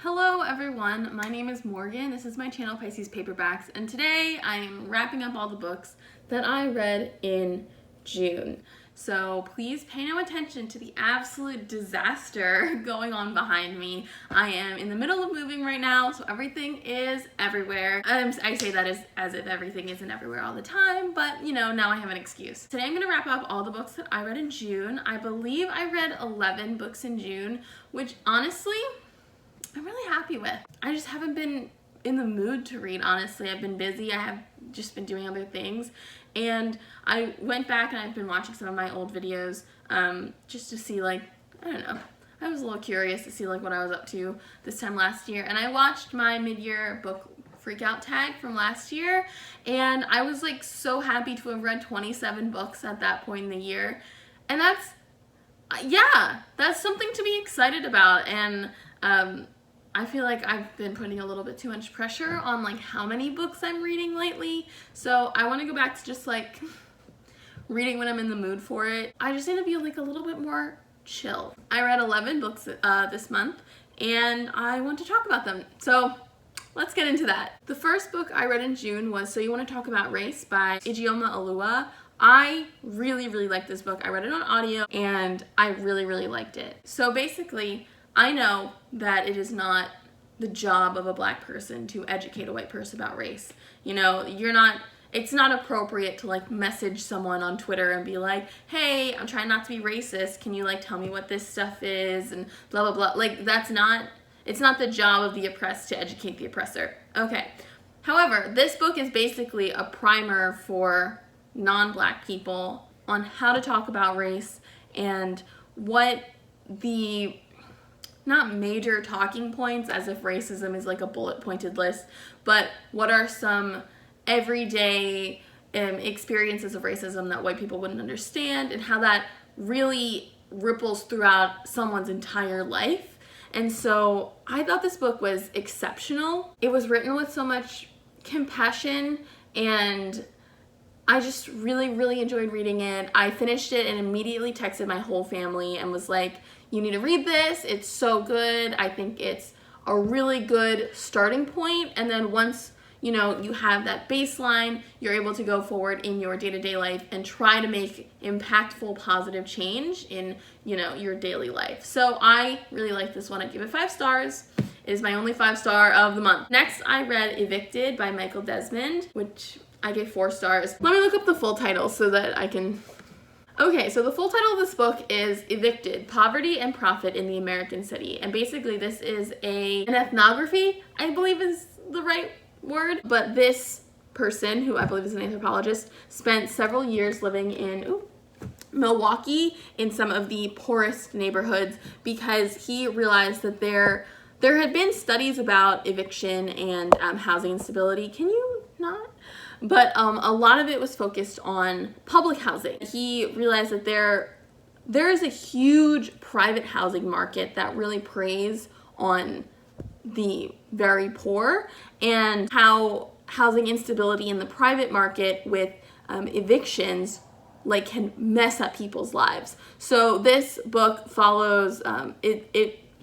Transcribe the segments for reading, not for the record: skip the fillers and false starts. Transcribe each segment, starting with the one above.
Hello everyone, my name is Morgan. This is my channel Pisces Paperbacks, and today I am wrapping up all the books that I read in June. So please pay no attention to the absolute disaster going on behind me. I am in the middle of moving right now, so everything is everywhere. I say that as if everything isn't everywhere all the time, but you know, now I have an excuse. Today I'm going to wrap up all the books that I read in June. I believe I read 11 books in June, which honestly, I'm really happy with. I just haven't been in the mood to read, honestly. I've been busy. I have just been doing other things. And I went back and I've been watching some of my old videos just to see, like, I don't know. I was a little curious to see, like, what I was up to this time last year. And I watched my mid-year book freakout tag from last year. And I was, like, so happy to have read 27 books at that point in the year. And that's something to be excited about. And I feel like I've been putting a little bit too much pressure on like how many books I'm reading lately. So I want to go back to just like reading when I'm in the mood for it. I just need to be like a little bit more chill. I read 11 books this month and I want to talk about them. So let's get into that. The first book I read in June was So You Want to Talk About Race by Ijeoma Olua. I really liked this book. I read it on audio and I really liked it. So basically, I know that it is not the job of a black person to educate a white person about race. You know, it's not appropriate to like message someone on Twitter and be like, hey, I'm trying not to be racist. Can you like tell me what this stuff is and blah, blah, blah. Like it's not the job of the oppressed to educate the oppressor. Okay. However, this book is basically a primer for non-black people on how to talk about race and what the not major talking points, as if racism is like a bullet pointed list, but what are some everyday experiences of racism that white people wouldn't understand and how that really ripples throughout someone's entire life. And so I thought this book was exceptional. It was written with so much compassion and I just really enjoyed reading it. I finished it and immediately texted my whole family and was like, you need to read this. It's so good. I think it's a really good starting point. And then once, you know, you have that baseline, you're able to go forward in your day-to-day life and try to make impactful, positive change in, you know, your daily life. So I really like this one. I give it 5 stars. It is my only 5-star of the month. Next, I read Evicted by Michael Desmond, which I gave 4 stars. Let me look up the full title so that I can... Okay, so the full title of this book is Evicted, Poverty and Profit in the American City. And basically this is an ethnography, I believe is the right word. But this person, who I believe is an anthropologist, spent several years living in Milwaukee in some of the poorest neighborhoods because he realized that there had been studies about eviction and housing instability. Can you not? But a lot of it was focused on public housing. He realized that there is a huge private housing market that really preys on the very poor, and how housing instability in the private market with evictions like can mess up people's lives. So this book follows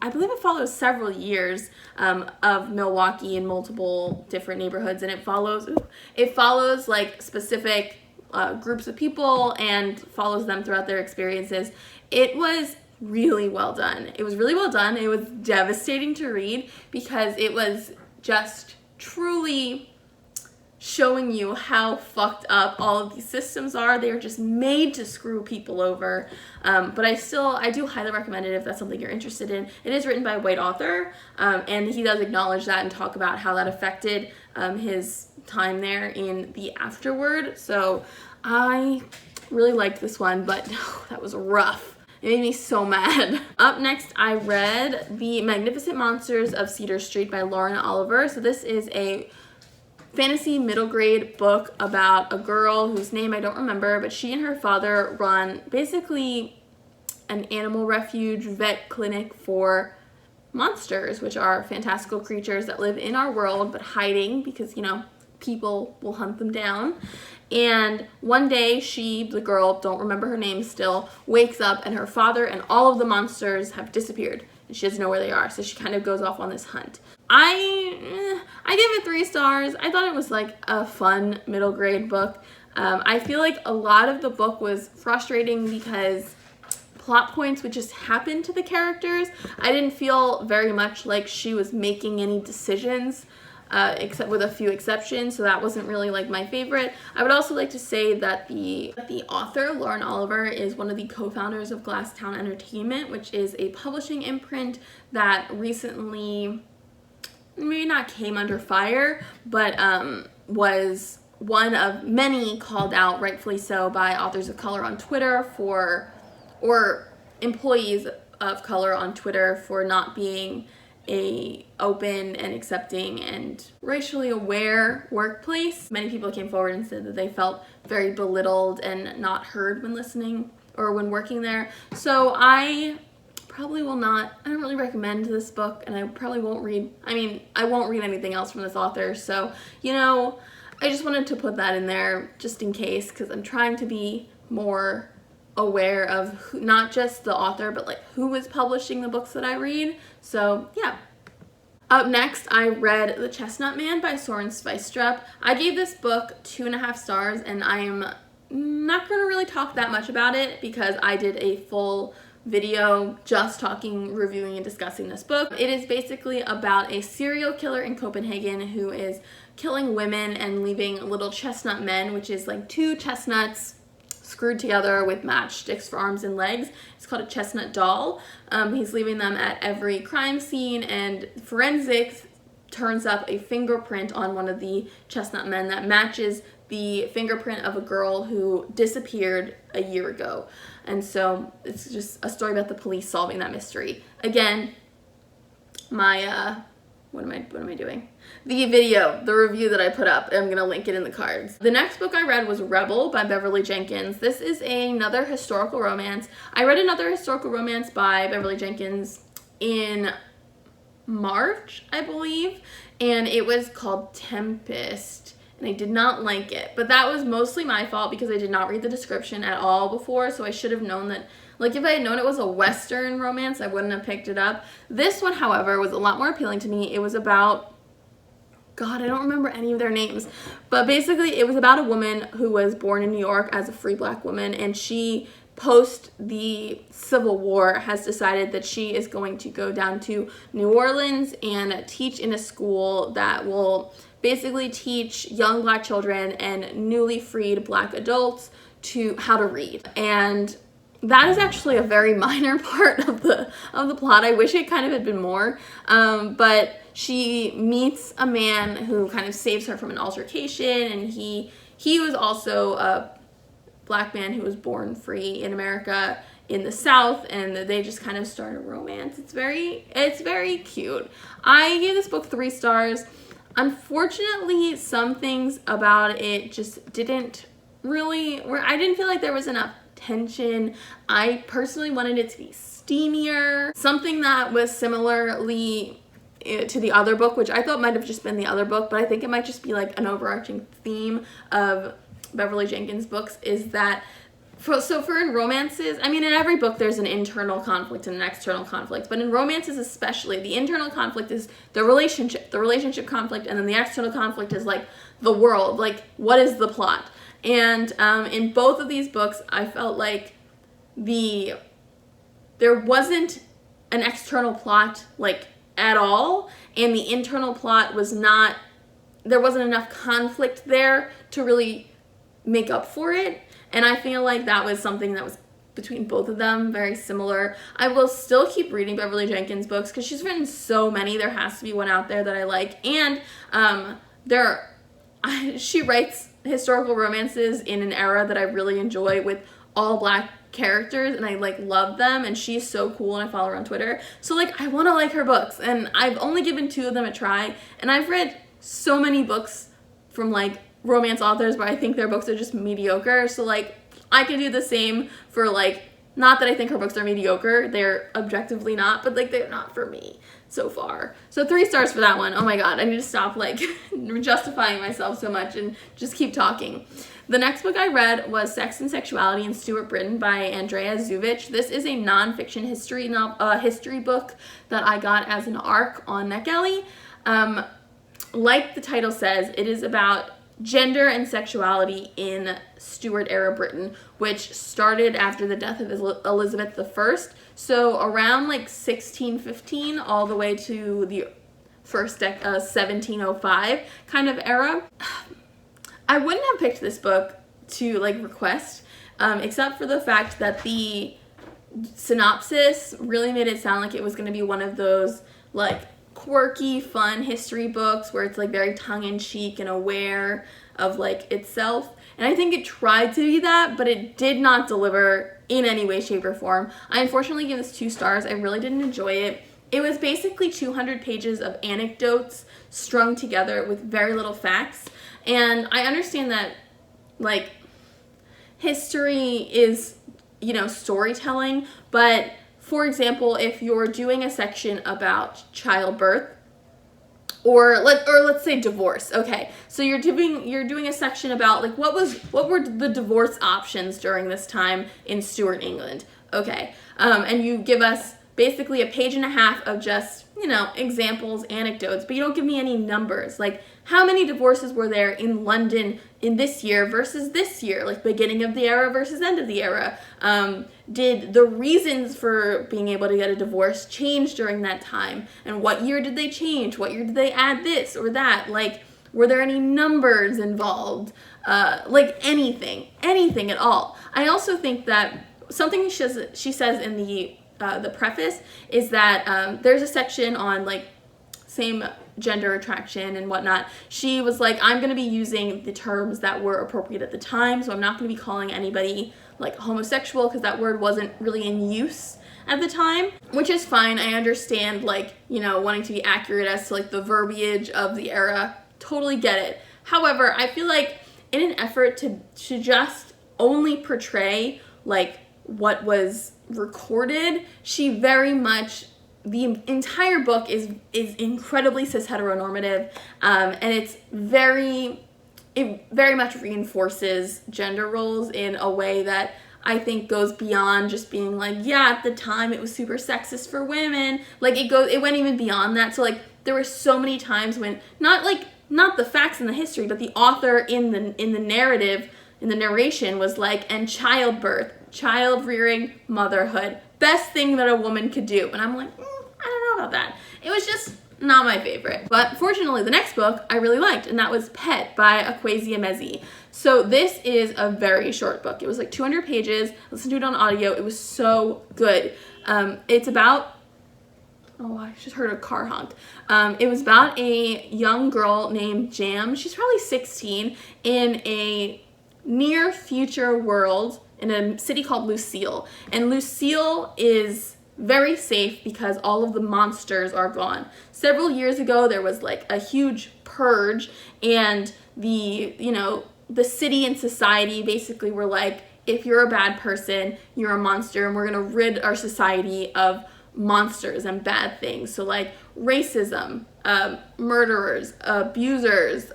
I believe it follows several years of Milwaukee in multiple different neighborhoods, and it follows like specific groups of people and follows them throughout their experiences. It was really well done. It was really well done. It was devastating to read because it was just truly showing you how fucked up all of these systems are. They are just made to screw people over. But I do highly recommend it if that's something you're interested in. It is written by a white author, and he does acknowledge that and talk about how that affected his time there in the afterward. So I really liked this one, but that was rough. It made me so mad. Up next, I read The Magnificent Monsters of Cedar Street by Lauren Oliver. So this is a fantasy middle grade book about a girl whose name I don't remember, but she and her father run basically an animal refuge vet clinic for monsters, which are fantastical creatures that live in our world but hiding because, you know, people will hunt them down. And one day the girl, don't remember her name still, wakes up and her father and all of the monsters have disappeared. she doesn't know where they are, so she kind of goes off on this hunt. I gave it 3 stars. I thought it was like a fun middle grade book. I feel like a lot of the book was frustrating because plot points would just happen to the characters. I didn't feel very much like she was making any decisions, except with a few exceptions, so that wasn't really like my favorite. I would also like to say that the author, Lauren Oliver, is one of the co-founders of Glasstown Entertainment, which is a publishing imprint that recently, maybe not came under fire, but was one of many called out, rightfully so, by authors of color on Twitter or employees of color on Twitter for not being a open and accepting and racially aware workplace. Many people came forward and said that they felt very belittled and not heard when listening or when working there. So I probably will not, I don't really recommend this book, and I probably won't read, I won't read anything else from this author. So, you know, I just wanted to put that in there just in case, because I'm trying to be more aware of who, not just the author, but like who is publishing the books that I read. So yeah. Up next, I read The Chestnut Man by Soren Sveistrup. I gave this book 2.5 stars, and I am not going to really talk that much about it because I did a full video just talking, reviewing, and discussing this book. It is basically about a serial killer in Copenhagen who is killing women and leaving little chestnut men, which is like 2 chestnuts screwed together with matchsticks for arms and legs. It's called a chestnut doll. He's leaving them at every crime scene, and forensics turns up a fingerprint on one of the chestnut men that matches the fingerprint of a girl who disappeared a year ago. And so it's just a story about the police solving that mystery. Again, my what am I doing? The review that I put up, I'm gonna link it in the cards. The next book I read was Rebel by Beverly Jenkins. This is another historical romance. I read another historical romance by Beverly Jenkins in March, I believe, and it was called Tempest, and I did not like it. But that was mostly my fault because I did not read the description at all before, so I should have known that. Like, if I had known it was a Western romance, I wouldn't have picked it up. This one, however, was a lot more appealing to me. It was about, God, I don't remember any of their names. But basically, it was about a woman who was born in New York as a free black woman, and she, post the Civil War, has decided that she is going to go down to New Orleans and teach in a school that will basically teach young black children and newly freed black adults to how to read. And that is actually a very minor part of the plot. I wish it kind of had been more, but she meets a man who kind of saves her from an altercation, and he was also a black man who was born free in America in the South, and they just kind of start a romance. It's very cute. I gave this book 3 stars. Unfortunately, some things about it just didn't really, I didn't feel like there was enough tension. I personally wanted it to be steamier. Something that was similarly to the other book, which I thought might have just been the other book, but I think it might just be like an overarching theme of Beverly Jenkins books, is that for in romances, in every book there's an internal conflict and an external conflict, but in romances especially, the internal conflict is the relationship conflict, and then the external conflict is like the world, like what is the plot? And in both of these books, I felt like there wasn't an external plot like at all, and the internal plot was not, there wasn't enough conflict there to really make up for it. And I feel like that was something that was between both of them very similar. I will still keep reading Beverly Jenkins books because she's written so many. There has to be one out there that I like. And she writes historical romances in an era that I really enjoy with all black characters, and I like love them, and she's so cool, and I follow her on Twitter. So like I want to like her books, and I've only given 2 of them a try, and I've read so many books from like romance authors where I think their books are just mediocre. So like I can do the same for like, not that I think her books are mediocre, they're objectively not, but like they're not for me so far. So 3 stars for that one. Oh my god, I need to stop like justifying myself so much and just keep talking. The next book I read was Sex and Sexuality in Stuart Britain by Andrea Zuvich. This is a nonfiction history book that I got as an ARC on NetGalley. Like the title says, it is about gender and sexuality in Stuart era Britain, which started after the death of Elizabeth I. So around like 1615 all the way to the first 1705 kind of era. I wouldn't have picked this book to like request, except for the fact that the synopsis really made it sound like it was going to be one of those like quirky, fun history books where it's like very tongue-in-cheek and aware of like itself. And I think it tried to be that, but it did not deliver in any way, shape, or form. I unfortunately give this 2 stars. I really didn't enjoy it. It was basically 200 pages of anecdotes strung together with very little facts. And I understand that like history is, you know, storytelling, but for example, if you're doing a section about childbirth or let's say divorce, okay, so you're doing a section about like what were the divorce options during this time in Stuart England, okay, and you give us basically a page and a half of just, you know, examples, anecdotes, but you don't give me any numbers, like how many divorces were there in London in this year versus this year, like beginning of the era versus end of the era. Did the reasons for being able to get a divorce change during that time? And what year did they change? What year did they add this or that? Like, were there any numbers involved? Like anything at all. I also think that something she says in the preface is that there's a section on like same gender attraction and whatnot. She was like, I'm going to be using the terms that were appropriate at the time, so I'm not going to be calling anybody like homosexual because that word wasn't really in use at the time, which is fine. I understand, like, you know, wanting to be accurate as to like the verbiage of the era. Totally get it. However, I feel like in an effort to just only portray like what was recorded, she very much, the entire book is incredibly cis heteronormative, and it very much reinforces gender roles in a way that I think goes beyond just being like, yeah, at the time it was super sexist for women. Like it went even beyond that. So like there were so many times when not the facts in the history, but the author in the narrative, in the narration was like, and childbirth, child rearing, motherhood, best thing that a woman could do. And I'm like, I don't know about that. It was just not my favorite. But fortunately, the next book I really liked, and that was Pet by Akwaeke Emezi. So this is a very short book. It was like 200 pages. Listen to it on audio. It was so good. It's about, oh, I just heard a car honk. It was about a young girl named Jam. She's probably 16 in a near future world in a city called Lucille. And Lucille is very safe because all of the monsters are gone. Several years ago, there was like a huge purge, and the city and society basically were like, if you're a bad person, you're a monster, and we're gonna rid our society of monsters and bad things. So like racism, murderers, abusers,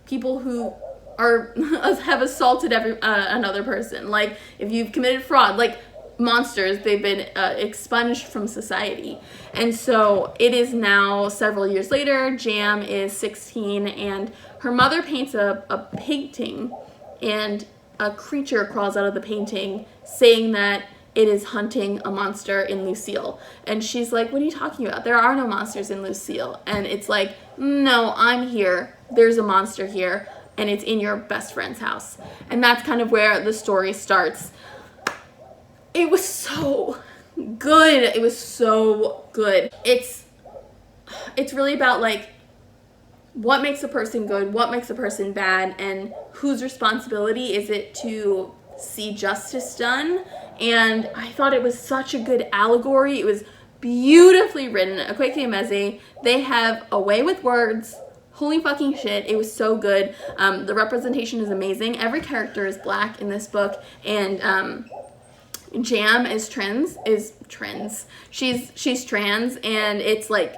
people who have assaulted another person. Like if you've committed fraud, like monsters, they've been expunged from society. And so it is now several years later. Jam is 16 and her mother paints a painting, and a creature crawls out of the painting saying that it is hunting a monster in Lucille. And she's like, what are you talking about? There are no monsters in Lucille. And it's like, no, I'm here. There's a monster here, and it's in your best friend's house. And that's kind of where the story starts. It was so good. It was so good. It's really about like what makes a person good, what makes a person bad, and whose responsibility is it to see justice done. And I thought it was such a good allegory. It was beautifully written. Akwaeke Emezi, they have a way with words. Holy fucking shit, it was so good. The representation is amazing. Every character is black in this book, and Jam is trans. She's trans, and it's like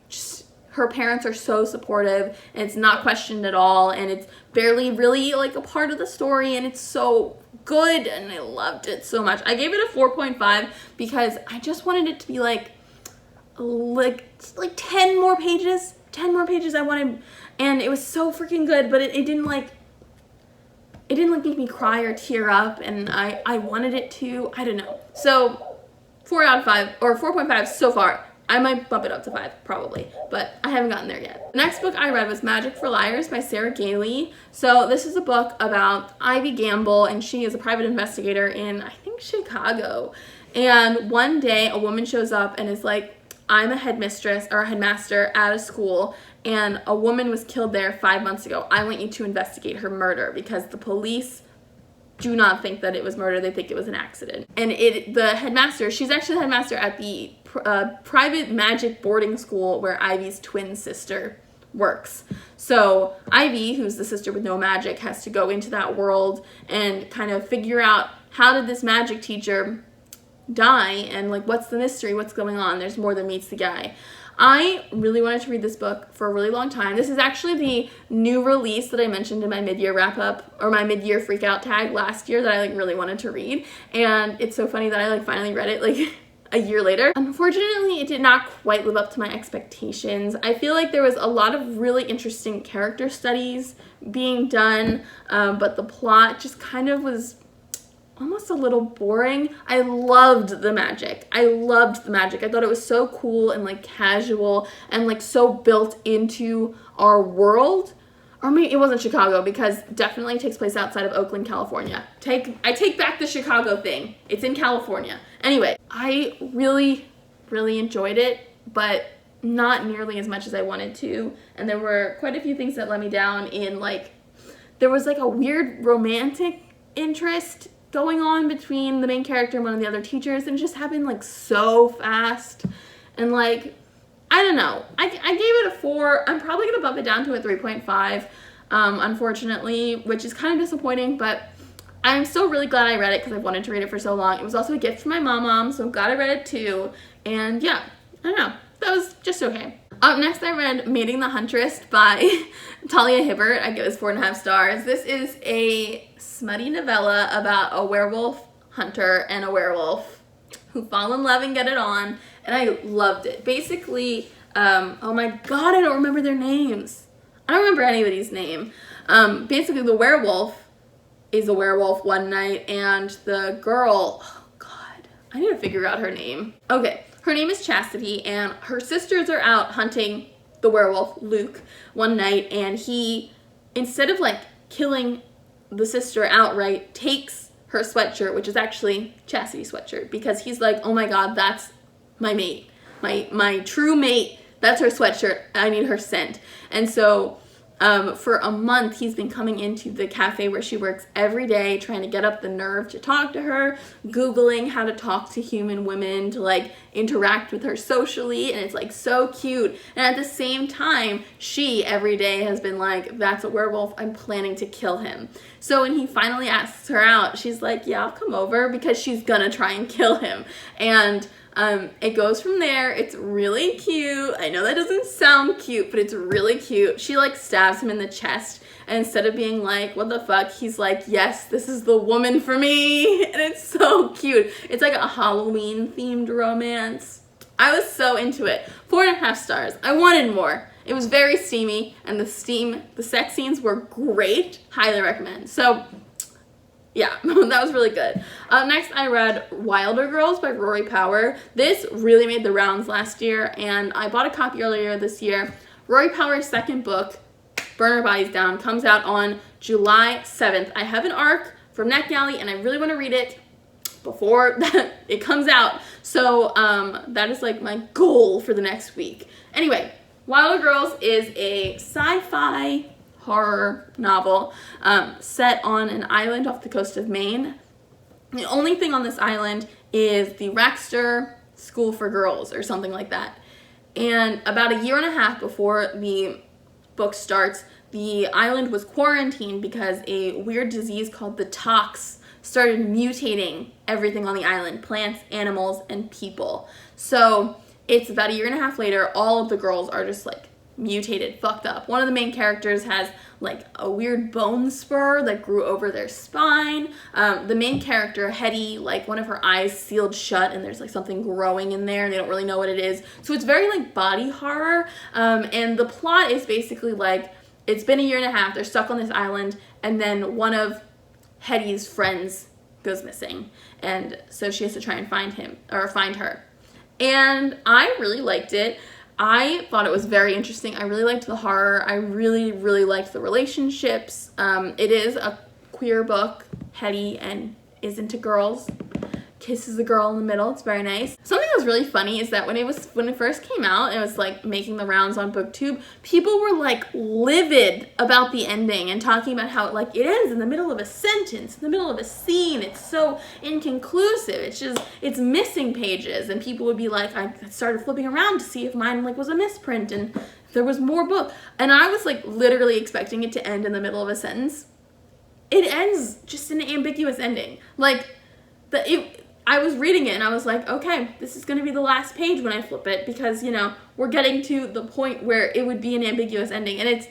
just her parents are so supportive, and it's not questioned at all, and it's barely really like a part of the story, and it's so good, and I loved it so much. I gave it a 4.5 because I just wanted it to be like 10 more pages. 10 more pages I wanted, and it was so freaking good, but it didn't like make me cry or tear up, and I wanted it to. I don't know. So 4 out of 5, or 4.5 so far. I might bump it up to 5, probably, but I haven't gotten there yet. The next book I read was Magic for Liars by Sarah Gailey. So this is a book about Ivy Gamble, and she is a private investigator in, I think, Chicago. And one day a woman shows up and is like, I'm a headmistress or a headmaster at a school, and a woman was killed there 5 months ago. I want you to investigate her murder because the police do not think that it was murder. They think it was an accident. And the headmaster, she's actually the headmaster at the private magic boarding school where Ivy's twin sister works. So Ivy, who's the sister with no magic, has to go into that world and kind of figure out, how did this magic teacher die, and like, what's the mystery, what's going on? There's more than meets the eye. I really wanted to read this book for a really long time. This is actually the new release that I mentioned in my mid-year wrap-up, or my mid-year freak-out tag last year, that I like really wanted to read. And it's so funny that I like finally read it like a year later. Unfortunately, it did not quite live up to my expectations. I feel like there was a lot of really interesting character studies being done, but the plot just kind of was almost a little boring. I loved the magic. I thought it was so cool and like casual and like so built into our world. Or maybe it wasn't Chicago, because definitely takes place outside of Oakland, California. I take back the Chicago thing. It's in California. Anyway, I really, really enjoyed it, but not nearly as much as I wanted to. And there were quite a few things that let me down in like, there was like a weird romantic interest going on between the main character and one of the other teachers, and it just happened like so fast, and like, I don't know. I gave it a 4. I'm probably gonna bump it down to a 3.5, unfortunately, which is kind of disappointing, but I'm still really glad I read it because I've wanted to read it for so long. It was also a gift from my mom, so I'm glad I read it too, and yeah, I don't know. That was just okay. Up next, I read Mating the Huntress by Talia Hibbert. I give this 4.5 stars. This is a smutty novella about a werewolf hunter and a werewolf who fall in love and get it on, and I loved it. Basically, oh my god, I don't remember their names. I don't remember anybody's name. Basically, the werewolf is a werewolf one night, and the girl, oh god, I need to figure out her name. Okay. Her name is Chastity, and her sisters are out hunting the werewolf, Luke, one night, and he, instead of like killing the sister outright, takes her sweatshirt, which is actually Chastity's sweatshirt, because he's like, oh my god, that's my mate, my true mate, that's her sweatshirt, I need her scent. And so for a month, he's been coming into the cafe where she works every day, trying to get up the nerve to talk to her, Googling how to talk to human women, to like interact with her socially, and it's like so cute. And at the same time, she every day has been like, that's a werewolf, I'm planning to kill him. So when he finally asks her out, she's like, yeah, I'll come over, because she's gonna try and kill him. And it goes from there. It's really cute. I know that doesn't sound cute, but it's really cute. She like stabs him in the chest, and instead of being like, what the fuck, he's like, yes, this is the woman for me. And it's so cute. It's like a Halloween themed romance. I was so into it. 4.5 stars. I wanted more. It was very steamy, and the sex scenes were great. Highly recommend. So yeah, that was really good. Next, I read Wilder Girls by Rory Power. This really made the rounds last year, and I bought a copy earlier this year. Rory Power's second book, Burn Our Bodies Down, comes out on July 7th. I have an ARC from NetGalley, and I really want to read it before it comes out. So that is like my goal for the next week. Anyway, Wilder Girls is a sci-fi horror novel set on an island off the coast of Maine. The only thing on this island is the Raxter School for Girls or something like that. And about a year and a half before the book starts, the island was quarantined because a weird disease called the tox started mutating everything on the island, plants, animals, and people. So it's about a year and a half later, all of the girls are just like mutated, fucked up. One of the main characters has like a weird bone spur that grew over their spine. The main character, Hetty, like one of her eyes sealed shut and there's like something growing in there and they don't really know what it is. So it's very like body horror. And the plot is basically like, it's been a year and a half, they're stuck on this island, and then one of Hetty's friends goes missing. And so she has to try and find him, or find her. And I really liked it. I thought it was very interesting. I really liked the horror. I really, really liked the relationships. It is a queer book. Hetty and is into girls. Kisses the girl in the middle. It's very nice. Something that was really funny is that when it first came out, it was like making the rounds on BookTube. People were like livid about the ending and talking about how like it ends in the middle of a sentence, in the middle of a scene. It's so inconclusive. It's missing pages, and people would be like, I started flipping around to see if mine like was a misprint and if there was more book. And I was like literally expecting it to end in the middle of a sentence. It ends just an ambiguous ending. Like I was reading it and I was like, okay, this is going to be the last page when I flip it because, you know, we're getting to the point where it would be an ambiguous ending. And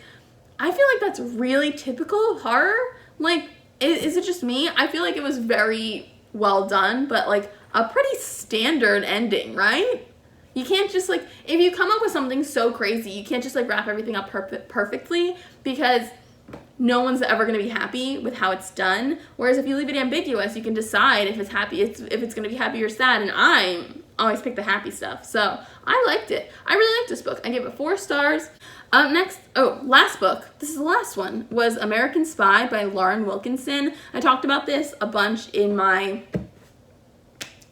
I feel like that's really typical of horror. Like, is it just me? I feel like it was very well done, but like a pretty standard ending, right? You can't just like, if you come up with something so crazy, you can't just like wrap everything up perfectly because no one's ever going to be happy with how it's done. Whereas if you leave it ambiguous, you can decide if it's happy, if it's going to be happy or sad. And I always pick the happy stuff. So I liked it. I really liked this book. I gave it 4 stars. Last book. This is the last one. Was American Spy by Lauren Wilkinson. I talked about this a bunch in my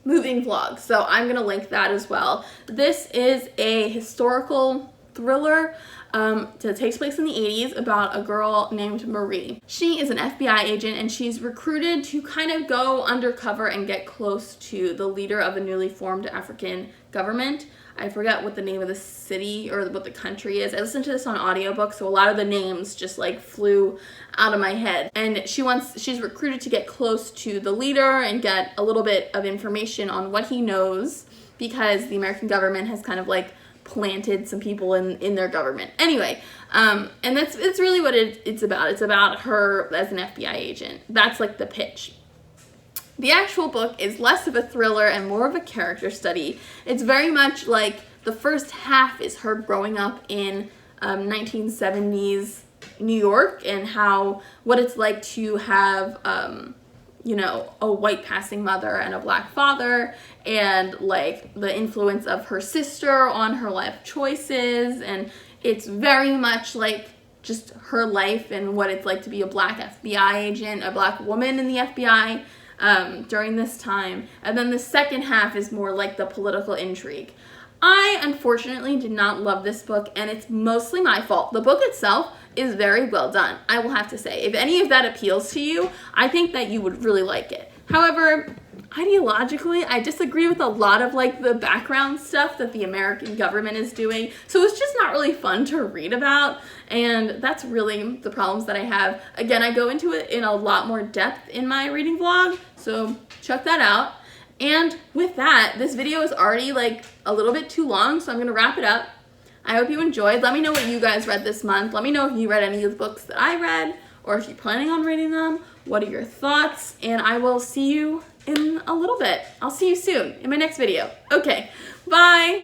moving vlog. So I'm going to link that as well. This is a historical thriller that takes place in the 80s about a girl named Marie. She is an FBI agent and she's recruited to kind of go undercover and get close to the leader of a newly formed African government. I forget what the name of the city or what the country is. I listened to this on audiobook, so a lot of the names just like flew out of my head. And she's recruited to get close to the leader and get a little bit of information on what he knows because the American government has kind of like planted some people in their government. Anyway, and it's really what it's about. It's about her as an FBI agent. That's like the pitch. The actual book is less of a thriller and more of a character study. It's very much like the first half is her growing up in 1970s New York and what it's like to have you know, a white passing mother and a black father, and like the influence of her sister on her life choices. And it's very much like just her life and what it's like to be a black FBI agent, a black woman in the FBI during this time. And then the second half is more like the political intrigue. I unfortunately did not love this book, and it's mostly my fault. The book itself is very well done, I will have to say. If any of that appeals to you, I think that you would really like it. However, ideologically, I disagree with a lot of like the background stuff that the American government is doing. So it's just not really fun to read about, and that's really the problems that I have. Again, I go into it in a lot more depth in my reading vlog, so check that out. And with that, this video is already like a little bit too long, so I'm gonna wrap it up. I hope you enjoyed. Let me know what you guys read this month. Let me know if you read any of the books that I read, or if you're planning on reading them. What are your thoughts? And I will see you in a little bit. I'll see you soon in my next video. Okay, bye.